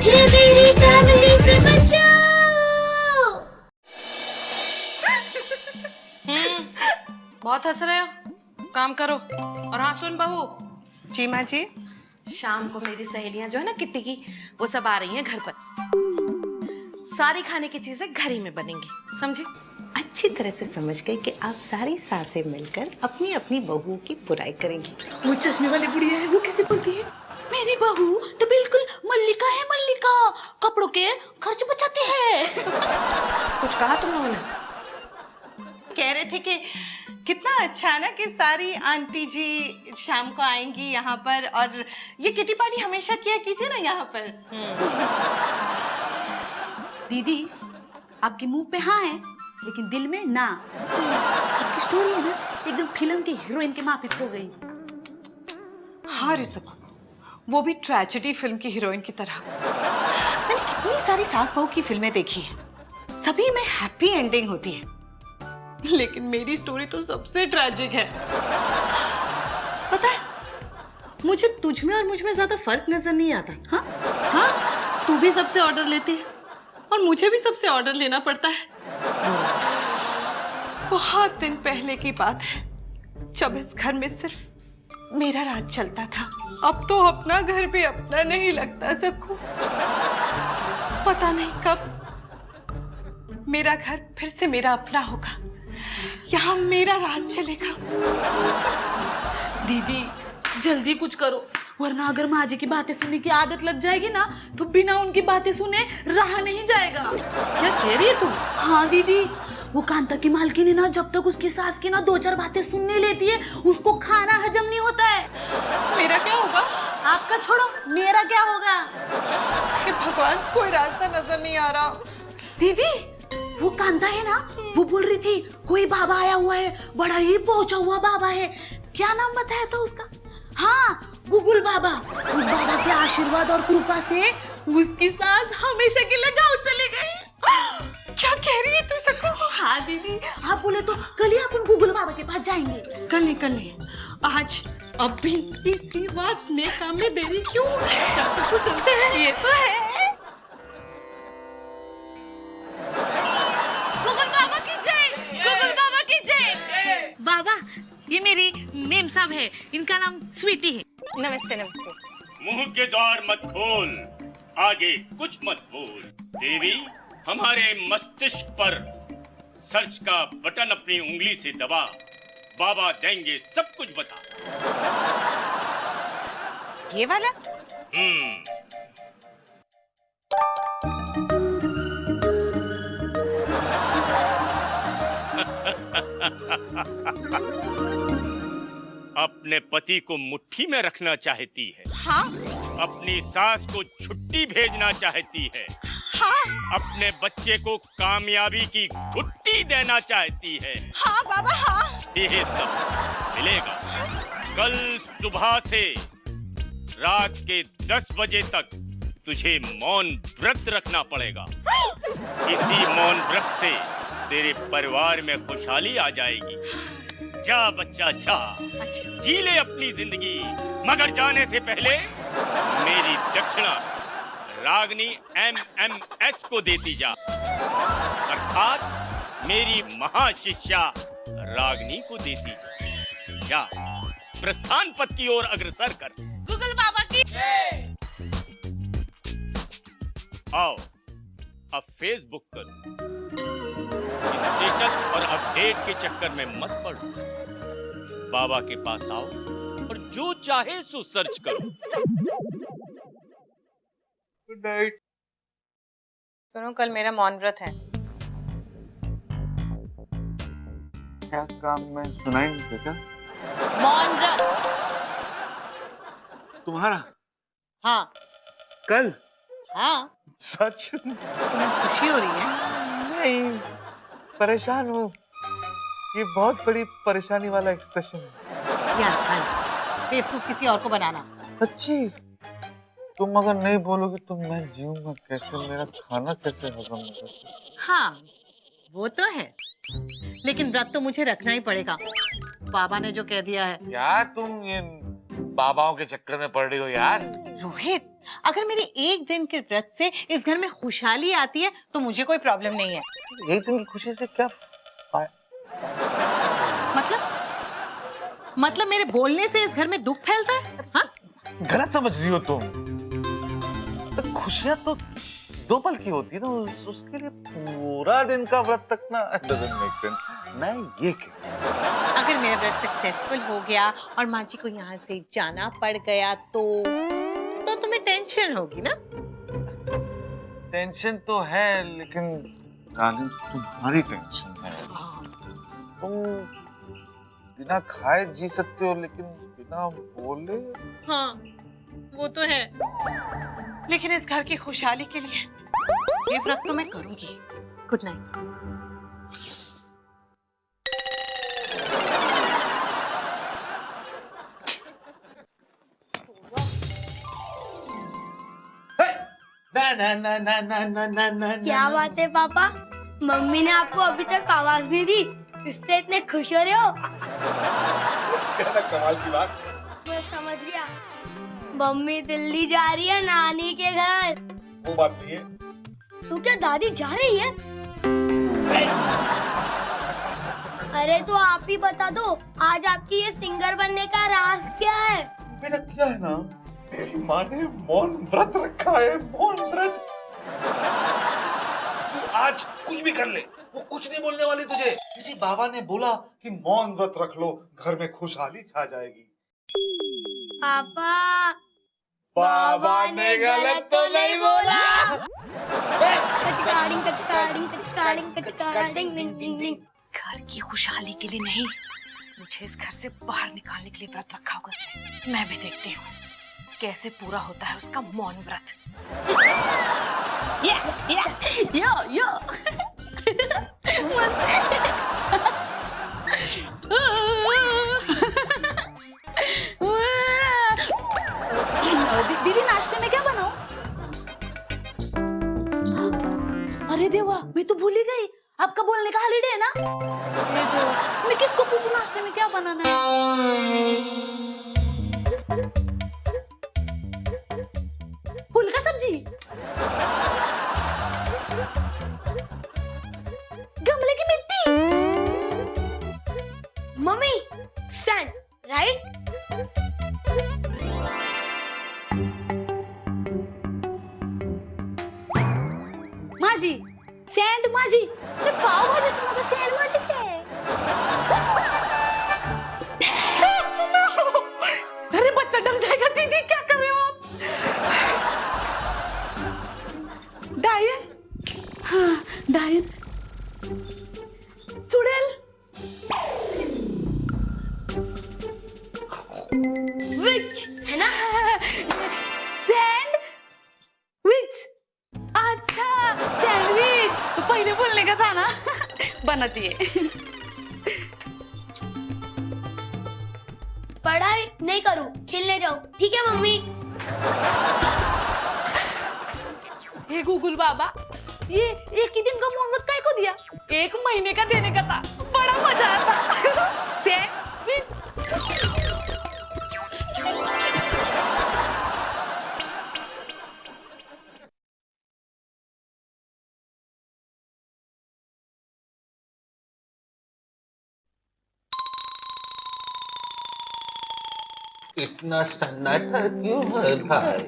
मुझे मेरी फैमिली से बचाओ। बहुत हंस रहे हो, काम करो। और हाँ सुन बहू। जी माँ जी। शाम को मेरी सहेलियां जो है ना किट्टी की, वो सब आ रही हैं घर पर। सारी खाने की चीजें घर ही में बनेंगी, समझी? अच्छी तरह से समझ गई कि आप सारी सासें मिलकर अपनी अपनी बहू की बुराई करेंगी। वो चश्मे वाली बुढ़िया है, वो कैसे बोलती है? मेरी बहू तो बिल्कुल मल्लिका है, मल्लिका। कपड़ों के खर्च बचाती है। कुछ कहा तुम लोगों ने? कह रहे थे कि कितना अच्छा है ना कि सारी आंटी जी शाम को आएंगी यहाँ पर, और ये किटी पार्टी हमेशा किया कीजिए ना यहाँ पर। दीदी, आपके मुंह पे हाँ है लेकिन दिल में ना। आपकी स्टोरी है ना एकदम फिल्म की हीरोइन के माफिक हो गई। हाँ रिजवा, वो भी ट्रेजेडी फिल्म की हीरोइन की तरह। मैंने कितनी सारी सास बहू की फिल्में देखी है, सभी में हैप्पी एंडिंग होती है, लेकिन मेरी स्टोरी तो सबसे ट्रेजिक है। पता है, मुझे तुझ में और मुझ में ज्यादा फर्क नजर नहीं आता। हाँ हाँ, तू भी सबसे ऑर्डर लेती है और मुझे भी सबसे ऑर्डर लेना पड़ता है। बहुत दिन पहले की बात है जब इस घर में सिर्फ मेरा राज चलता था। अब तो अपना घर भी अपना नहीं लगता सकूं। पता नहीं कब मेरा घर फिर से मेरा अपना होगा, यहाँ मेरा राज चलेगा। दीदी जल्दी कुछ करो, वरना अगर माँ जी की बातें सुनने की आदत लग जाएगी ना तो बिना उनकी बातें सुने रहा नहीं जाएगा। क्या कह रही है तू? हाँ दीदी, वो कांता की मालकिन है ना, जब तक उसकी सास की ना दो चार बातें सुनने लेती है उसको खाना हजम नहीं होता है। मेरा क्या होगा? आपका छोड़ो, मेरा क्या होगा? हे भगवान, कोई रास्ता नजर नहीं आ रहा। दीदी, वो कांता है ना, वो बोल रही थी कोई बाबा आया हुआ है, बड़ा ही पहुंचा हुआ बाबा है। क्या नाम बताया था उसका? हाँ, गुगुल बाबा। उस बाबा के आशीर्वाद और कृपा से उसकी सास हमेशा के लिए गाँव चली गई। क्या कह रही है तू सकू? हाँ दीदी, आप बोले तो कल ही अपन गुगुल बाबा के पास जाएंगे। कल नहीं, आज अभी इसी बात ने काम में देरी क्यों? चल सकू, चलते हैं। ये तो है। गुगुल बाबा की जय, गुगुल बाबा की जय। बाबा, ये मेरी मेम साहब है, इनका नाम स्वीटी है। नमस्ते नमस्ते। मुंह के द्वार मत खोल, आगे कुछ मत बोल। देवी, हमारे मस्तिष्क पर सर्च का बटन अपनी उंगली से दबा, बाबा देंगे सब कुछ बता। ये वाला? अपने पति को मुट्ठी में रखना चाहती है। हाँ। अपनी सास को छुट्टी भेजना चाहती है। हाँ। अपने बच्चे को कामयाबी की घुट्टी देना चाहती है। हाँ बाबा हाँ। ये सब मिलेगा। कल सुबह से रात के 10 बजे तक तुझे मौन व्रत रखना पड़ेगा। इसी मौन व्रत से तेरे परिवार में खुशहाली आ जाएगी। जा बच्चा जा, जी ले अपनी जिंदगी, मगर जाने से पहले मेरी दक्षिणा रागनी MMS को देती जा, अर्थात मेरी महाशिष्या रागनी को देती जा। जा प्रस्थान पथ की ओर अग्रसर कर। गुगुल बाबा की जय। आओ अब फेसबुक करो, स्टेटस और अपडेट के चक्कर में मत पड़ो। बाबा के पास आओ और जो चाहे सो सर्च करो। Good night. सुनो, कल मेरा मौन व्रत है। क्या काम में सुनाई नहीं देता? मौन व्रत तुम्हारा? हाँ। कल? हाँ। सच? तुम्हें खुशी हो रही है? नहीं, परेशान हूँ। ये बहुत बड़ी परेशानी वाला एक्सप्रेशन है। यार बेवकूफ किसी और को बनाना। सच्ची? तुम अगर नहीं बोलोगे तो मैं जीऊंगा कैसे? मेरा खाना कैसे हजम होगा? हाँ वो तो है, लेकिन व्रत तो मुझे रखना ही पड़ेगा। बाबा ने जो कह दिया है। यार तुम ये बाबाओं के चक्कर में पड़ रही हो यार। रोहित, अगर मेरे एक दिन के व्रत से इस घर में खुशहाली आती है तो मुझे कोई प्रॉब्लम नहीं है। एक दिन की खुशी से क्या पाया? मतलब मेरे बोलने से इस घर में दुख फैलता है? हाँ? गलत समझ रही हो तुम। तो खुशियां तो 2 पल की होती है ना, उसके लिए पूरा दिन का व्रत रखना doesn't make sense। मैं ये कह, अगर मेरा व्रत सक्सेसफुल हो गया और माँ जी को यहाँ से जाना पड़ गया तो तुम्हें टेंशन होगी ना? टेंशन तो है, लेकिन डार्लिंग तुम्हारी टेंशन है। तुम बिना खाए जी सकते हो, लेकिन बिना बोले। हाँ, वो तो है, लेकिन इस घर की खुशहाली के लिए ये व्रत तो मैं करूंगी। Good night. ना ना ना ना ना ना ना ना। क्या बात है पापा, मम्मी ने आपको अभी तक आवाज नहीं दी, इससे इतने खुश हो रहे हो? क्या कमाल की बात। मैं समझ गया, मम्मी दिल्ली जा रही है नानी के घर। वो बात नहीं है। तो क्या दादी जा रही है? अरे तो आप ही बता दो, आज आपकी ये सिंगर बनने का राज क्या है? बेटा क्या है ना, तेरी माँ ने मौन व्रत रखा है, मौन व्रत। तू आज कुछ भी कर ले, वो कुछ नहीं बोलने वाली तुझे। किसी बाबा ने बोला कि मौन व्रत रख लो, घर में खुशहाली छा जाएगी। पापा, बाबा ने गलत तो नहीं बोला। कचकाड़िंग कचकाड़िंग कचकाड़िंग कचकाड़िंग डिंग डिंग डिंग। घर की खुशहाली के लिए नहीं, मुझे इस घर से बाहर निकालने के लिए व्रत रखा होगा उसने। मैं भी देखती हूँ कैसे पूरा होता है उसका मौन व्रत। यो यो मस्त है। दीदी नाश्ते में क्या बनाऊं? अरे देवा, मैं तो भूल ही गई, आपका बोलने का हॉलिडे है ना? अरे देवा, मैं किसको पूछूं नाश्ते में क्या बनाना है? फूल का सब्जी, गमले की मिट्टी। Mummy, sand, right? माजी, सैंड माजी। अरे पाव भाजी से मतलब सैंड माजी क्या है? अरे बच्चा डर जाएगा। दीदी क्या कर रहे हो आप? डायन, हाँ डायन, चुड़ैल, विच है ना? सैंड विच। अच्छा, सैंडविच तो पहले बोलने का था ना। बनाती है। पढ़ाई नहीं करूं, खेलने जाओ, ठीक है मम्मी? हे गूगल बाबा, ये एक ही दिन का मोहम्मद काय को दिया? 1 महीने का देने का था, बड़ा मजा आता। सैंडविच। इतना सन्नाटा क्यों है भाई?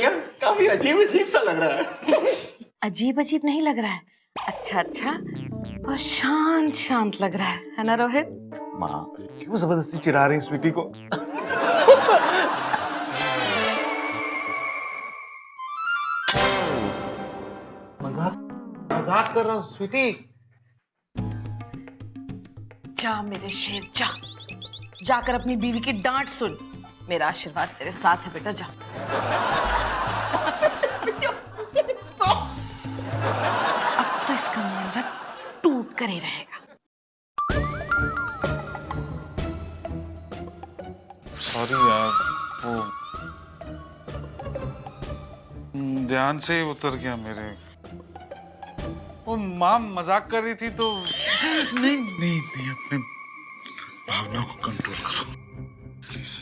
यार काफी अजीब अजीब सा लग रहा है। अजीब अजीब नहीं लग रहा है, अच्छा अच्छा और शांत शांत लग रहा है ना रोहित? माँ क्यों जबरदस्ती चिढ़ा रही स्वीटी को? मजाक कर रहा हूँ स्वीटी। जा मेरे शेर जा, जाकर अपनी बीवी की डांट सुन। मेरा आशीर्वाद तेरे साथ है बेटा, जा। अब तो इसका मन टूट कर ही रहेगा। सॉरी यार, वो ध्यान से उतर गया मेरे। वो माँ मजाक कर रही थी तो नहीं अपने भावनाओं को कंट्रोल करो प्लीज।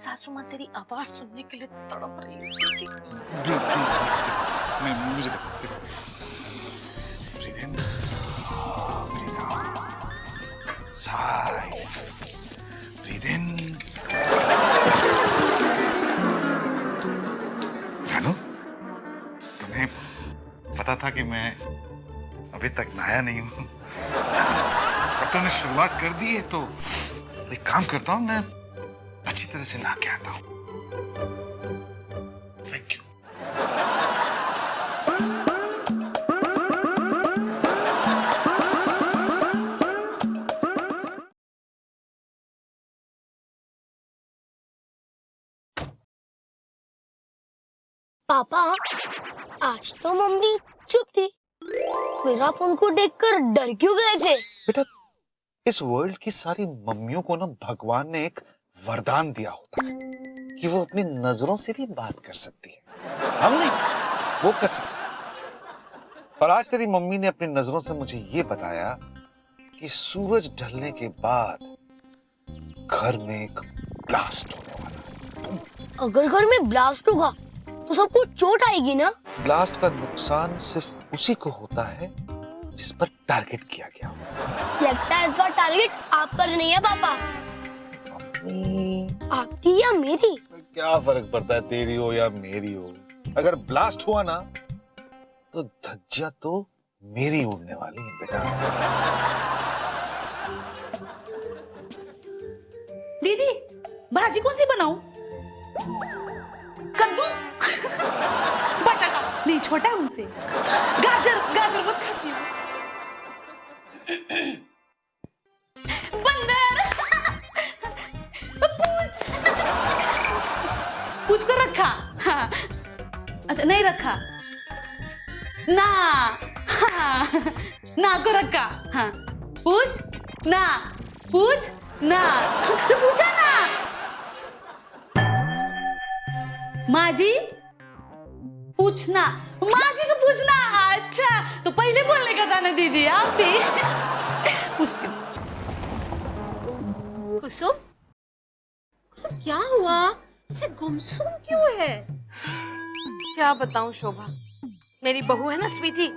सासू माँ तेरी आवाज सुनने के लिए तड़प रही है स्वीटी। मैं मुझे देखो। Breathe in, breathe out. Silence. Breathe in. जानू, तुम्हें पता था कि मैं अभी तक नहाया नहीं हूँ, और तुमने शुरुआत कर दी है तो एक काम करता हूँ, मैं अच्छी तरह से नहा के आता हूँ। Thank you. पापा, आज तो मम्मी चुप थी, फिर आप उनको देखकर डर क्यों गए थे? बेटा, इस वर्ल्ड की सारी मम्मियों को ना भगवान ने एक वरदान दिया होता है कि वो अपनी नजरों से भी बात कर सकती है। हम नहीं, वो कर सकते। और आज तेरी मम्मी ने अपनी नजरों से मुझे ये बताया कि सूरज ढलने के बाद घर में एक ब्लास्ट होने वाला है। अगर घर में ब्लास्ट होगा तो सबको चोट आएगी ना? ब्लास्ट का नुकसान सिर्फ उसी को होता है जिस पर टारगेट किया गया हो। लगता है इस बार टारगेट आप पर नहीं है पापा। आपकी या मेरी? क्या फर्क पड़ता है तेरी हो या मेरी हो? अगर ब्लास्ट हुआ ना तो धज्जियां तो मेरी उड़ने वाली है बेटा। दीदी, भाजी कौन सी बनाऊं? कद्दू? बटाटा नहीं, छोटा है उनसे। गाजर, गाजर बहुत खाती हूँ। बंदर। पूछ को रखा? हाँ। अच्छा, नहीं रखा ना। हाँ। ना को रखा? हाँ। पूछ ना, पूछ ना, पूछा ना। माँ जी पूछना, माँ जी को पूछना। अच्छा, तो पहले बोलने का था ना दीदी, आप भी। पूछती हूँ। कुसुम, कुसुम क्या हुआ? इसे गुमसुम क्यों है? क्या बताऊं शोभा, मेरी बहू है ना स्वीटी,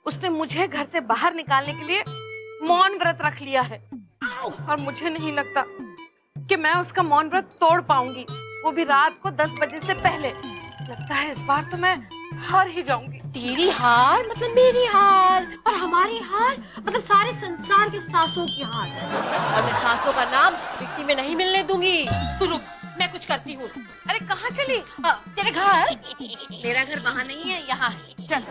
उसने मुझे घर से बाहर निकालने के लिए मौन व्रत रख लिया है, और मुझे नहीं लगता कि मैं उसका मौन व्रत तोड़ पाऊंगी, वो भी रात को 10 बजे से पहले। लगता है इस बार तो मैं हार ही जाऊंगी। तेरी हार मतलब मेरी हार, और हमारी हार मतलब सारे संसार के सासों की हार। और मैं सासों का नाम मिट्टी में नहीं मिलने दूंगी। तू रुक, मैं कुछ करती हूँ। अरे कहाँ चली? तेरे घर? मेरा घर वहाँ नहीं है, यहाँ है। चल।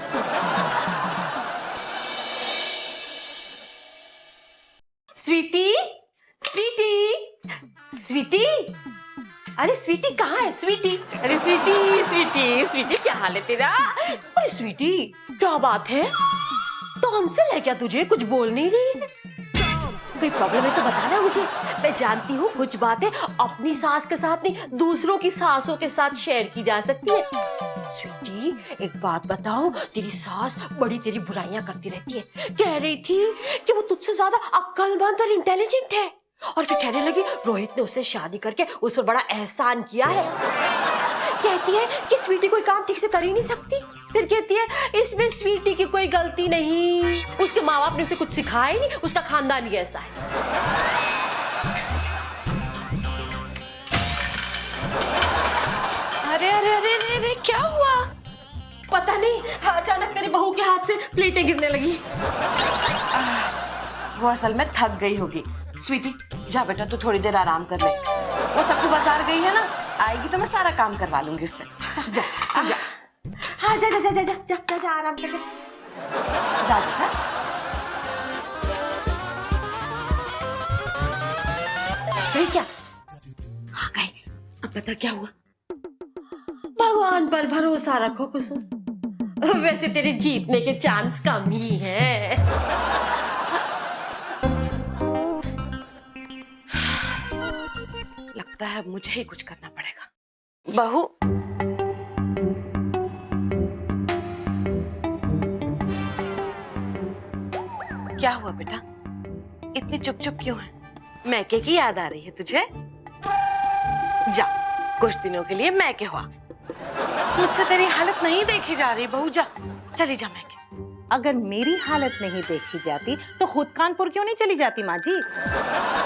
स्वीटी, स्वीटी, स्वीटी, अरे स्वीटी कहाँ है? स्वीटी, अरे स्वीटी, स्वीटी, स्वीटी क्या हाल है तेरा? अरे स्वीटी क्या बात है? टॉन्सिल है क्या तुझे? कुछ बोल नहीं रही है? कोई प्रॉब्लम है तो बताना मुझे। मैं जानती हूँ कुछ बातें अपनी सास के साथ नहीं, दूसरों की सासों के साथ शेयर की जा सकती है। स्वीटी एक बात बताऊं, तेरी सास बड़ी तेरी बुराइयां करती रहती है। कह रही थी कि वो तुझसे ज्यादा अक्लमंद और इंटेलिजेंट है, और फिर कहने लगी रोहित ने उससे शादी करके उस पर बड़ा एहसान किया है। कहती है कि स्वीटी कोई काम ठीक से कर ही नहीं सकती। फिर कहती है इसमें स्वीटी की कोई गलती नहीं, उसके माँ बाप ने उसे कुछ सिखाया ही नहीं, उसका खानदान ही ऐसा है। अरे अरे अरे अरे, अरे क्या हुआ? पता नहीं, अचानक तेरी बहू के हाथ से प्लेटें गिरने लगी। वो असल में थक गई होगी। स्वीटी जा बेटा, तू थोड़ी देर आराम कर ले। वो सक्कू बाजार गई है ना, आएगी तो मैं सारा काम करवा लूंगी उससे। जा तू जा। हाँ जा जा जा जा जा जा जा, आराम कर जा। जा बेटा। गई क्या? हाँ गई। अब पता क्या हुआ? भगवान पर भरोसा रखो कुसुम, वैसे तेरे जीतने के चांस कम ही है। लगता है मुझे ही कुछ करना पड़ेगा। बहू, क्या हुआ बेटा? इतनी चुप चुप क्यों है? मैके की याद आ रही है तुझे? जा कुछ दिनों के लिए मैं के हुआ। मुझसे तेरी हालत नहीं देखी जा रही बहू, जा चली जा मैं के। अगर मेरी हालत नहीं देखी जाती तो खुद कानपुर क्यों नहीं चली जाती माँ जी?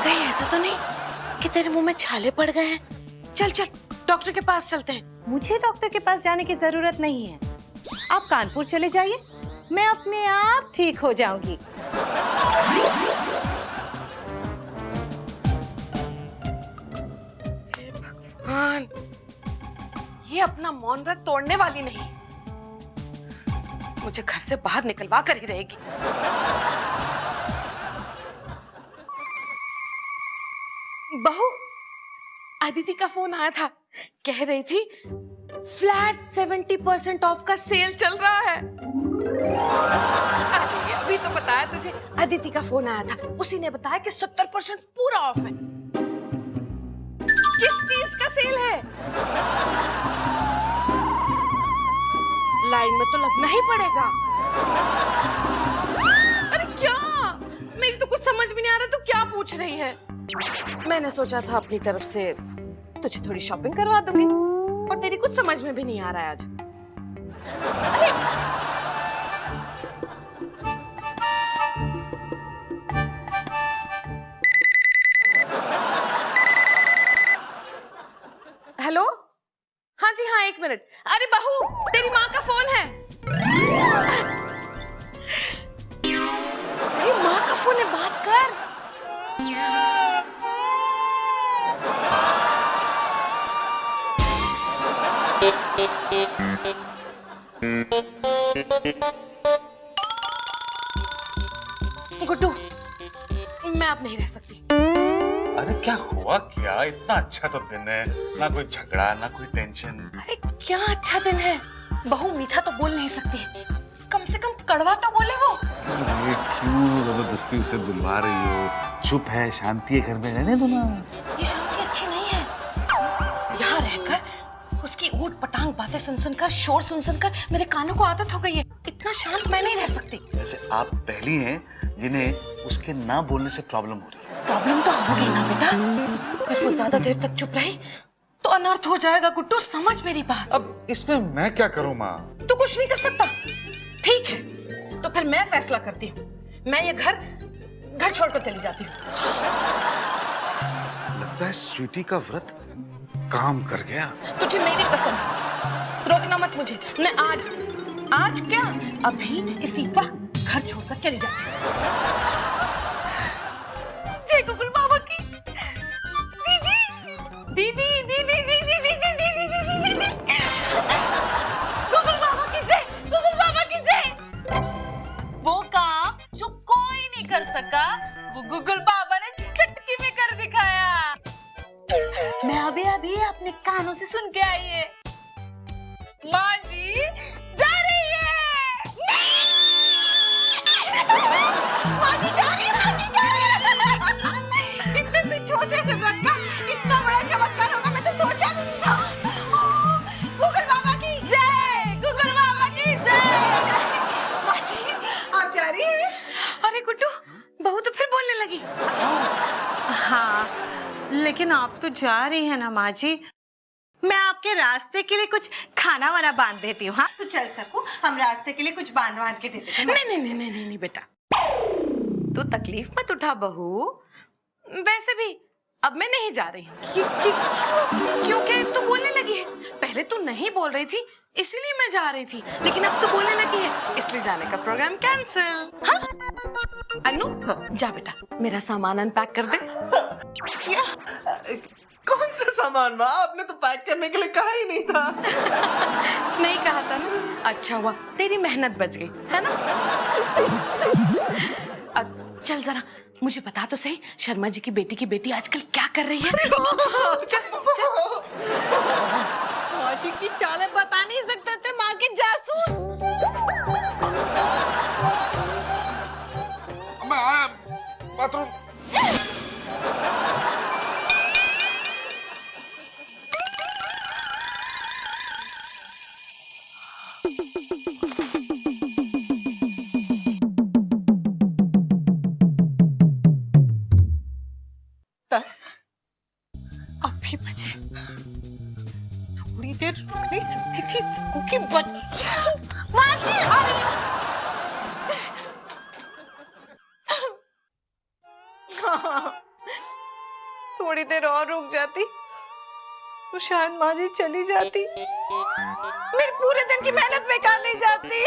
कहीं ऐसा तो नहीं कि तेरे मुंह में छाले पड़ गए हैं? चल चल डॉक्टर के पास चलते हैं। मुझे डॉक्टर के पास जाने की जरूरत नहीं है, आप कानपुर चले जाइए, मैं अपने आप ठीक हो जाऊंगी। भगवान, ये अपना मौन व्रत तोड़ने वाली नहीं, मुझे घर से बाहर निकलवा कर ही रहेगी। बहू, अदिति का फोन आया था, कह रही थी फ्लैट 70% ऑफ का सेल चल रहा है। अरे अभी तो बताया तुझे, अदिति का फोन आया था, उसी ने बताया कि 70% पूरा ऑफ है। किस चीज का सेल है? लाइन में तो लगना ही पड़ेगा। अरे क्या, मेरी तो कुछ समझ भी नहीं आ रहा, तू क्या पूछ रही है? मैंने सोचा था अपनी तरफ से तुझे थोड़ी शॉपिंग करवा दूंगी, और तेरी कुछ समझ में भी नहीं आ रहा है आज। अरे हेलो, हाँ जी हाँ, 1 मिनट। अरे बहू, तेरी माँ का फोन है। अरे माँ का फोन है, बात कर। गुड्डू, मैं अब नहीं रह सकती। अरे क्या हुआ क्या? इतना अच्छा तो दिन है, ना कोई झगड़ा ना कोई टेंशन। अरे क्या अच्छा दिन है, बहू मीठा तो बोल नहीं सकती, कम से कम कड़वा तो बोले वो। अरे क्यों जबरदस्ती उसे बुलवा रही हो? चुप है, शांति है, घर में रहने दो ना। ये शांति अच्छी नहीं है। यहाँ रहकर उसकी ऊट पटांग बातें सुन सुनकर, शोर सुन सुनकर मेरे कानों को आदत हो गई है। इतना शांत मैं नहीं रह सकती। वैसे आप पहली हैं जिन्हें उसके ना बोलने से प्रॉब्लम हो रही है। प्रॉब्लम तो होगी ना बेटा, अगर वो ज्यादा देर तक चुप रही तो अनर्थ हो जाएगा। गुड्डू, समझ मेरी बात। अब इसमें मैं क्या करूं माँ? तू कुछ नहीं कर सकता। ठीक है, तो फिर मैं फैसला करती हूँ, मैं ये घर छोड़कर चली जाती हूँ। लगता है स्वीटी का व्रत काम कर गया। तुझे मेरी कसम, रोकना मत मुझे। मैं आज क्या, अभी इसी वक्त घर छोड़कर चली जाती हूँ। जय गुगल बाबा की। दीदी दीदी दीदी दीदी दीदी दीदी दीदी दीदी, गुगल बाबा की जय, गुगल बाबा की जय। वो काम जो कोई नहीं कर सका, वो गुगल बाबा ने चुटकी में कर दिखाया। मैं अभी अपने कानों से सुन के आई है, माँ जी जा रही है। माँ जी जा रही है, माँ जी जा रही है। इतने से छोटे से व्रत का इतना बड़ा चमत्कार होगा, मैं तो सोचा भी नहीं था। गूगल बाबा की जय, गूगल बाबा की जय। माँ जी आप जा रही हैं? अरे गुड्डू, बहू तो फिर बोलने लगी। हाँ, लेकिन आप तो जा रही है ना माँ जी, मैं आपके रास्ते के लिए कुछ खाना वाना बांध देती हूँ। हाँ, तो चल सकूं, हम रास्ते के लिए कुछ बांध के देते हैं। नहीं बेटा, तू तकलीफ मत उठा बहू। वैसे भी अब मैं नहीं जा रही हूँ। क्योंकि तू बोलने लगी है। पहले तू नहीं बोल रही थी, इसीलिए मैं जा रही थी, लेकिन अब तू बोलने लगी है, इसलिए जाने का प्रोग्राम कैंसिल। हाँ? अनु, जा बेटा, मेरा सामान अनपैक कर दे। क्या? कौन सा सामान माँ? आपने तो पैक करने के लिए कहा ही नहीं था। नहीं कहा था ना? अच्छा हुआ, तेरी मेहनत बच गई है ना। चल जरा मुझे बता तो सही, शर्मा जी की बेटी आजकल क्या कर रही है? चल चल। माँ जी की चालें बता नहीं सकते थे, माँ के जासूस। मैं आया बाथरूम। अभी बजे अच्छी सबको की बच्ची। थोड़ी देर और रुक जाती तो शायद माँ जी चली जाती, मेरे पूरे दिन की मेहनत बेकार नहीं जाती।